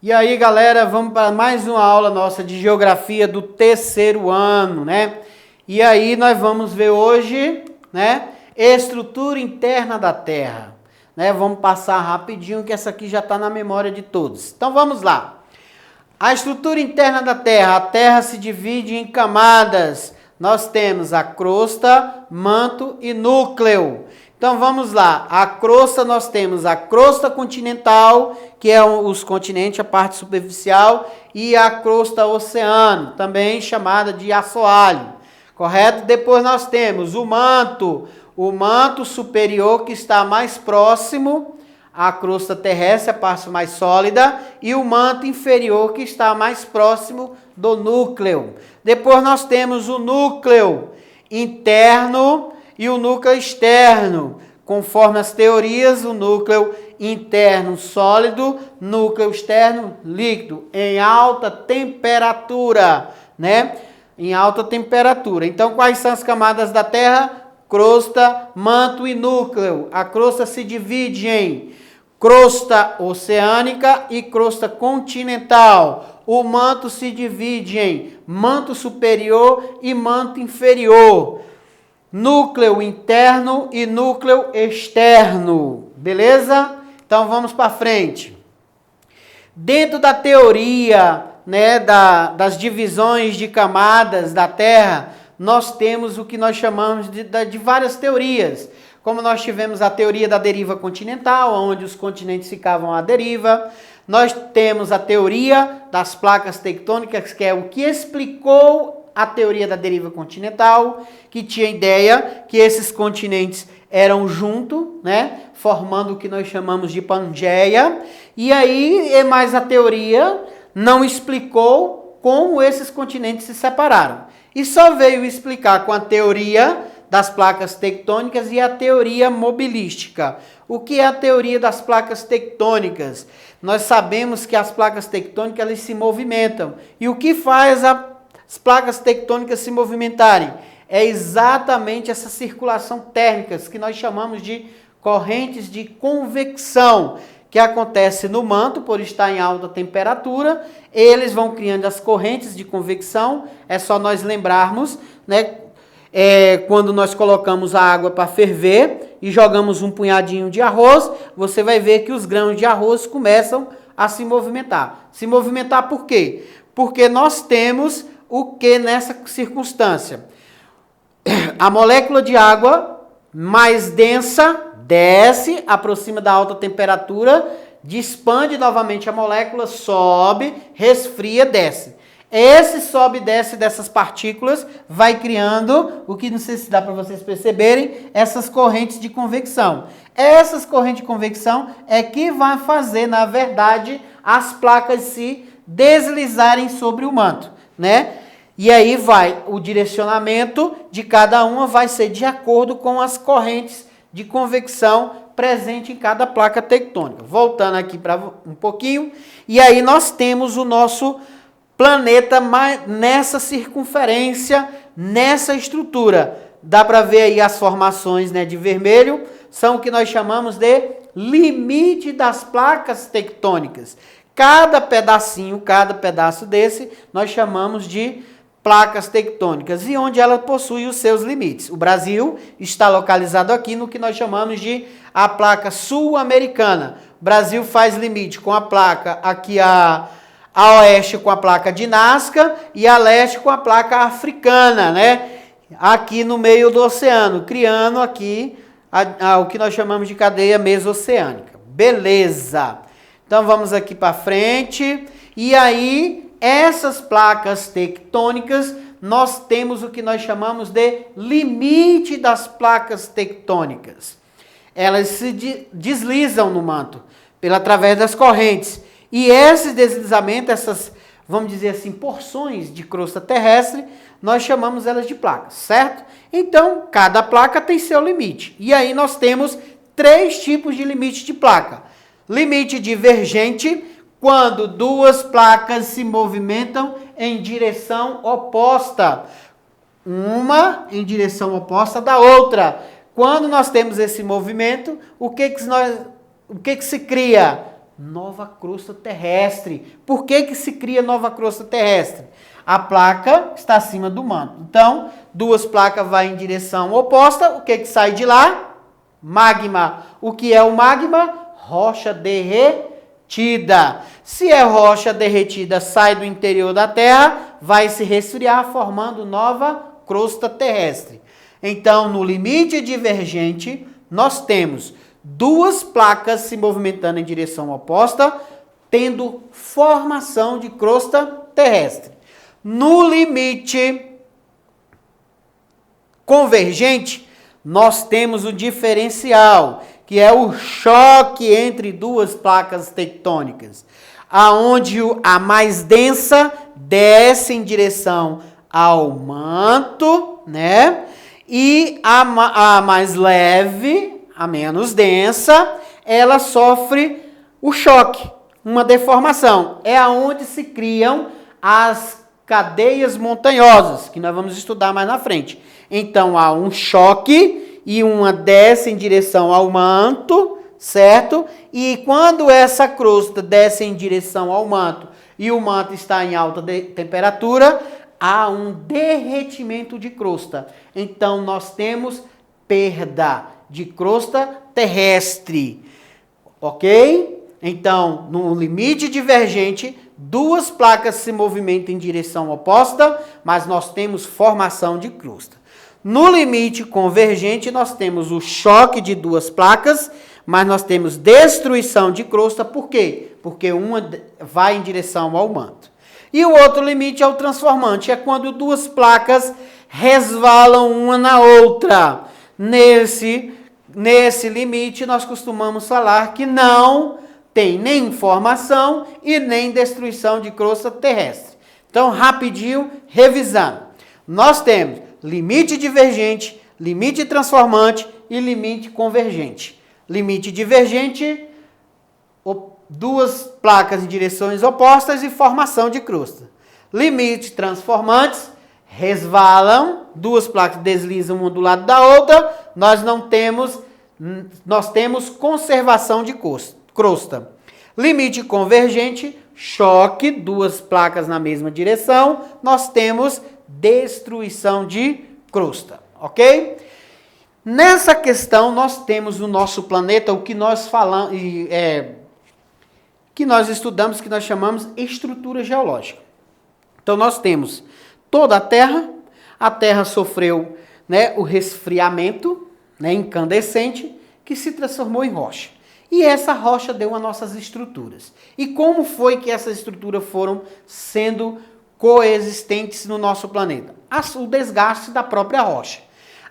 E aí, galera, vamos para mais uma aula nossa de geografia do terceiro ano, né? E aí nós vamos ver hoje, né, estrutura interna da Terra, né? Vamos passar rapidinho que essa aqui já está na memória de todos. Então vamos lá. A estrutura interna da Terra. A Terra se divide em camadas. Nós temos a crosta, manto e núcleo. Então vamos lá, a crosta nós temos a crosta continental, que é os continentes, a parte superficial, e a crosta oceano, também chamada de assoalho, correto? Depois nós temos o manto superior que está mais próximo à crosta terrestre, a parte mais sólida, e o manto inferior que está mais próximo do núcleo. Depois nós temos o núcleo interno e o núcleo externo. Conforme as teorias, o núcleo interno sólido, núcleo externo líquido, em alta temperatura, né? Em alta temperatura. Então, quais são as camadas da Terra? Crosta, manto e núcleo. A crosta se divide em crosta oceânica e crosta continental. O manto se divide em manto superior e manto inferior. Núcleo interno e núcleo externo. Beleza? Então vamos para frente. Dentro da teoria, né, das divisões de camadas da Terra, nós temos o que nós chamamos de várias teorias. Como nós tivemos a teoria da deriva continental, onde os continentes ficavam à deriva. Nós temos a teoria das placas tectônicas, que é o que explicou a teoria da deriva continental, que tinha a ideia que esses continentes eram juntos, né, formando o que nós chamamos de Pangeia. E aí, mais a teoria não explicou como esses continentes se separaram. E só veio explicar com a teoria das placas tectônicas e a teoria mobilística. O que é a teoria das placas tectônicas? Nós sabemos que as placas tectônicas elas se movimentam. E o que faz as placas tectônicas se movimentarem? É exatamente essa circulação térmica, que nós chamamos de correntes de convecção, que acontece no manto, por estar em alta temperatura. Eles vão criando as correntes de convecção. É só nós lembrarmos, né? Quando nós colocamos a água para ferver e jogamos um punhadinho de arroz, você vai ver que os grãos de arroz começam a se movimentar. Se movimentar por quê? Porque nós temos o que nessa circunstância? A molécula de água mais densa desce, aproxima da alta temperatura, expande novamente a molécula, sobe, resfria, desce. Esse sobe e desce dessas partículas vai criando, o que não sei se dá para vocês perceberem, essas correntes de convecção. Essas correntes de convecção é que vai fazer, na verdade, as placas se deslizarem sobre o manto, né? E aí vai, o direcionamento de cada uma vai ser de acordo com as correntes de convecção presente em cada placa tectônica. Voltando aqui para um pouquinho, e aí nós temos o nosso planeta nessa circunferência, nessa estrutura. Dá para ver aí as formações, né, de vermelho, são o que nós chamamos de limite das placas tectônicas. Cada pedaço desse, nós chamamos de placas tectônicas, e onde ela possui os seus limites. O Brasil está localizado aqui no que nós chamamos de a placa sul-americana. O Brasil faz limite com a placa aqui a oeste com a placa de Nazca e a leste com a placa africana, né? Aqui no meio do oceano, criando aqui o que nós chamamos de cadeia mesoceânica. Beleza! Então vamos aqui para frente. E aí, essas placas tectônicas, nós temos o que nós chamamos de limite das placas tectônicas. Elas se deslizam no manto, através das correntes. E esse deslizamento, essas, vamos dizer assim, porções de crosta terrestre, nós chamamos elas de placas, certo? Então, cada placa tem seu limite. E aí nós temos 3 tipos de limite de placa. Limite divergente, quando duas placas se movimentam em direção oposta. Uma em direção oposta da outra. Quando nós temos esse movimento, o que se cria? nova crosta terrestre. Por que que se cria nova crosta terrestre? A placa está acima do manto. Então, duas placas vão em direção oposta. O que que sai de lá? Magma. O que é o magma? Rocha derretida. Se é rocha derretida, sai do interior da Terra, vai se resfriar, formando nova crosta terrestre. Então, no limite divergente, nós temos duas placas se movimentando em direção oposta, tendo formação de crosta terrestre. No limite convergente, nós temos o diferencial, que é o choque entre duas placas tectônicas, aonde a mais densa desce em direção ao manto, né? E a mais leve, a menos densa, ela sofre o choque, uma deformação. É aonde se criam as cadeias montanhosas, que nós vamos estudar mais na frente. Então, há um choque e uma desce em direção ao manto, certo? E quando essa crosta desce em direção ao manto e o manto está em alta temperatura, há um derretimento de crosta. Então, nós temos perda de crosta terrestre, ok? Então, no limite divergente, duas placas se movimentam em direção oposta, mas nós temos formação de crosta. No limite convergente, nós temos o choque de duas placas, mas nós temos destruição de crosta. Por quê? Porque uma vai em direção ao manto. E o outro limite é o transformante, é quando duas placas resvalam uma na outra. Nesse limite, nós costumamos falar que não tem nem formação e nem destruição de crosta terrestre. Então, rapidinho, revisando. Nós temos limite divergente, limite transformante e limite convergente. Limite divergente, duas placas em direções opostas e formação de crosta. Limite transformantes, resvalam, duas placas deslizam uma do lado da outra, nós temos conservação de crosta. Limite convergente, choque, duas placas na mesma direção, nós temos destruição de crosta, ok? Nessa questão, nós temos no nosso planeta o que nós falamos, que nós estudamos, que nós chamamos estrutura geológica. Então, nós temos toda a Terra sofreu, né, o resfriamento, né, incandescente, que se transformou em rocha. E essa rocha deu as nossas estruturas. E como foi que essas estruturas foram sendo coexistentes no nosso planeta? O desgaste da própria rocha.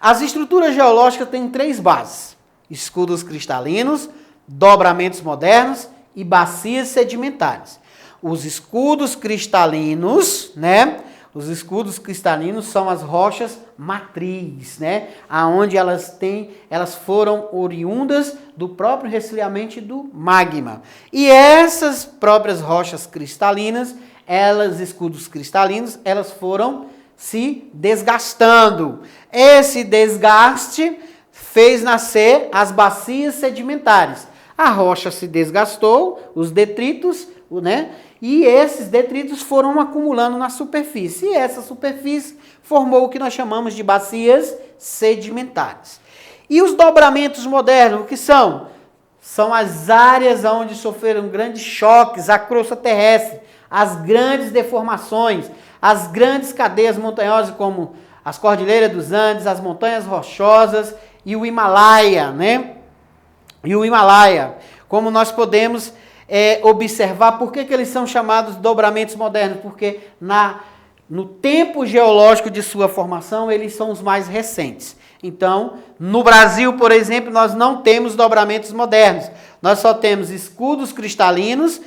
As estruturas geológicas têm três bases: escudos cristalinos, dobramentos modernos e bacias sedimentares. Os escudos cristalinos, né? Os escudos cristalinos são as rochas matriz, né? Aonde elas foram oriundas do próprio resfriamento do magma. E essas próprias rochas cristalinas, escudos cristalinos, elas foram se desgastando. Esse desgaste fez nascer as bacias sedimentares. A rocha se desgastou, os detritos, né? E esses detritos foram acumulando na superfície. E essa superfície formou o que nós chamamos de bacias sedimentares. E os dobramentos modernos, o que são? São as áreas onde sofreram grandes choques, a crosta terrestre, as grandes deformações, as grandes cadeias montanhosas como as Cordilheiras dos Andes, as Montanhas Rochosas e o Himalaia, né? E o Himalaia, como nós podemos observar, por que eles são chamados dobramentos modernos? Porque no tempo geológico de sua formação, eles são os mais recentes. Então, no Brasil, por exemplo, nós não temos dobramentos modernos. Nós só temos escudos cristalinos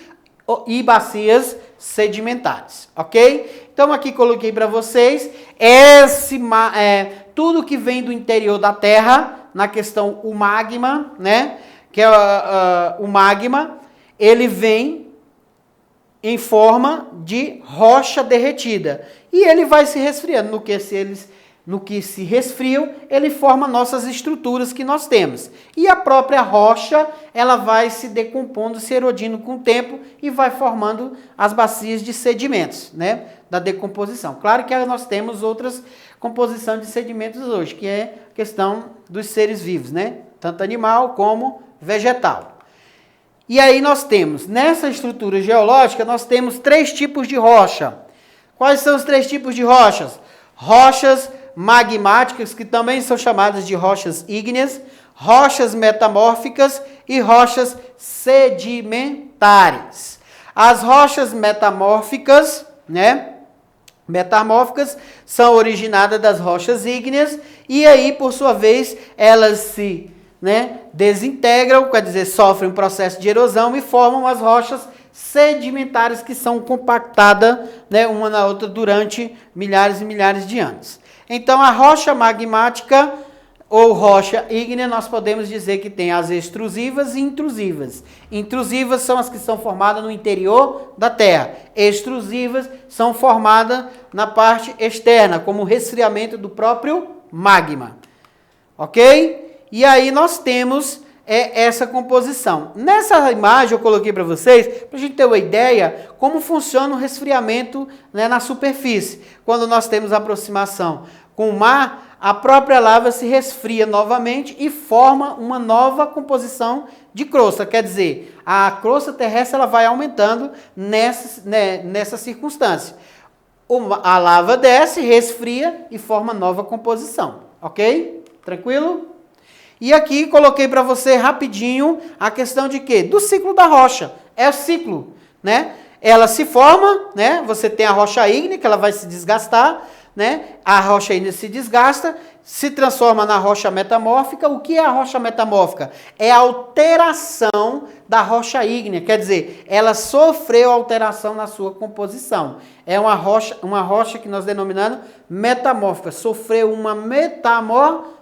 e bacias sedimentares, ok? Então, aqui coloquei para vocês tudo que vem do interior da Terra, na questão o magma, né? Que é o magma, ele vem em forma de rocha derretida. E ele vai se resfriando. No que se ele no que se resfriam, ele forma nossas estruturas que nós temos. E a própria rocha, ela vai se decompondo, se erodindo com o tempo e vai formando as bacias de sedimentos, né, da decomposição. Claro que nós temos outras composições de sedimentos hoje, que é a questão dos seres vivos, né, tanto animal como vegetal. E aí nós temos, nessa estrutura geológica, nós temos 3 tipos de rocha. Quais são os 3 tipos de rochas? Rochas magmáticas, que também são chamadas de rochas ígneas, rochas metamórficas e rochas sedimentares. As rochas metamórficas, né? Metamórficas são originadas das rochas ígneas e aí, por sua vez, elas se desintegram, quer dizer, sofrem um processo de erosão e formam as rochas sedimentares que são compactadas, né, uma na outra durante milhares e milhares de anos. Então, a rocha magmática ou rocha ígnea, nós podemos dizer que tem as extrusivas e intrusivas. Intrusivas são as que são formadas no interior da Terra. Extrusivas são formadas na parte externa, como o resfriamento do próprio magma. Ok? E aí nós temos essa composição. Nessa imagem eu coloquei para vocês, para a gente ter uma ideia, como funciona o resfriamento, né, na superfície. Quando nós temos aproximação com o mar, a própria lava se resfria novamente e forma uma nova composição de crosta. Quer dizer, a crosta terrestre ela vai aumentando nessa circunstância. A lava desce, resfria e forma nova composição. Ok? Tranquilo? E aqui coloquei para você rapidinho a questão de quê? Do ciclo da rocha. É o ciclo, né? Ela se forma, né? Você tem a rocha ígnea, que ela vai se desgastar, né? A rocha ígnea se desgasta, se transforma na rocha metamórfica. O que é a rocha metamórfica? É a alteração da rocha ígnea, quer dizer, ela sofreu alteração na sua composição. É uma rocha que nós denominamos metamórfica, sofreu uma metamorfose.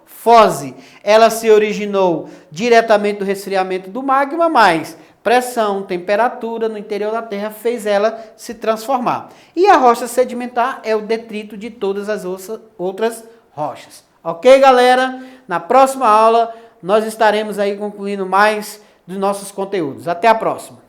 Ela se originou diretamente do resfriamento do magma, mas pressão, temperatura no interior da Terra fez ela se transformar. E a rocha sedimentar é o detrito de todas as outras rochas. Ok, galera? Na próxima aula nós estaremos aí concluindo mais dos nossos conteúdos. Até a próxima!